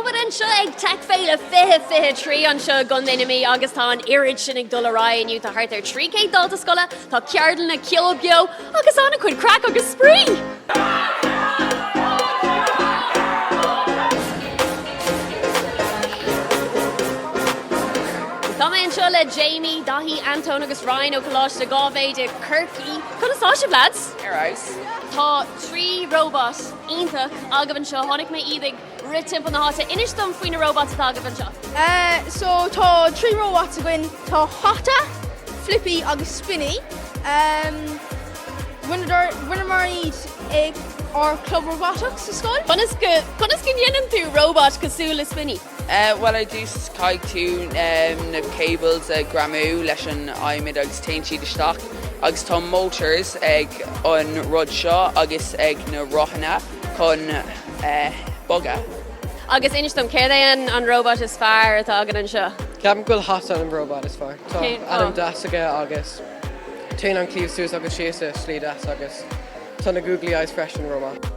Támad an seo ag tech féile fihe trí an seo gun déine mí agus tá an irid sin ag dul ará aniu tá thart ar trí cé dalta scola tá ceardan na ceolbeo agus anna chuid crack agus sprí. Tá mé an seo le Jamie, Dahi, Anton agus Ryan ó Coláiste gábhéid de Kirky. Chuna sáisih lads? Arrows. Tá trí robot ionach agabann seo tháinig mé iad ri timp na háta inis dom faoin na robot atá agabann seo. So tá trí robots a gin tá hata, flippy agus spinny. Rinne mar iad ag ar club robotics sa scoil. Conas cin dhéanam tú robot cosúla spinny? Well, I do Caith tú na cables a gramú leis an aimid agus tain siad isteach agus tá motors ag an rud seo agus ag na rohanna chun boga. Agus inis dom céir an robot is fearr atá agan an seo. Ceapan goil hata an robot is fearr. Tá anam das aige agus téann an clíomh suas agus siasa slí das agus tá na googly eyes freisin robot.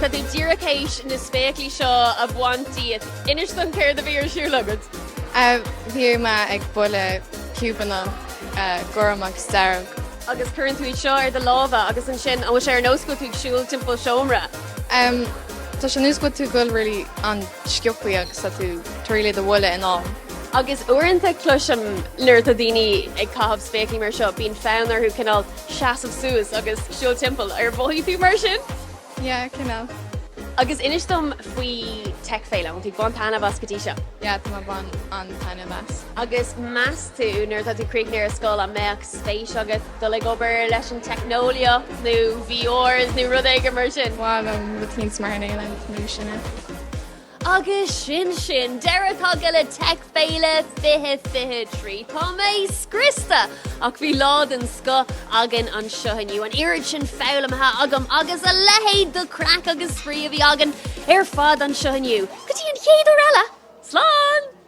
Tá tú ddíiricéis na spéaclí seo a bhaintíad. Inis don céir a bhí ar siúlagad? Bhír me ag bula cúbanna goram agus starg. Agus chuann tú seo ar de lábha agus an sin ó sé ar nósco tú siúil timp seomra. Tá sé núsco tú goil rilí an sciupaí agus tá tú tuirla do bhla in á. Agus uanta cluisiam nuir a daoine ag cahabh spéaclí mar seo bíon fánar chu cinál seaamh suas agus siúil timp ar bhí tú mar sin? Yeah, cinál. Agus inis dom faoi tech féile an tú bontána bas gotí seo. Yeah, tá ban an taine bas. Agus meas tú nuir tá tú críicnéir a scóil a meach spéis agus do le gobar leis an technólia nó VRs nó rud éige mar sin. Bháil an butnín smarna le mú sinna. Agus sin deirtá go le tech féile fihe trí. Tá mé scrista ach bhí lád an sco agan an seohaniu an irid sin fálamthe agam agus a lehéad do crack agus sprí a bhí agan ar fad an seohaniu. Go dtí an chéadú eile? Slán!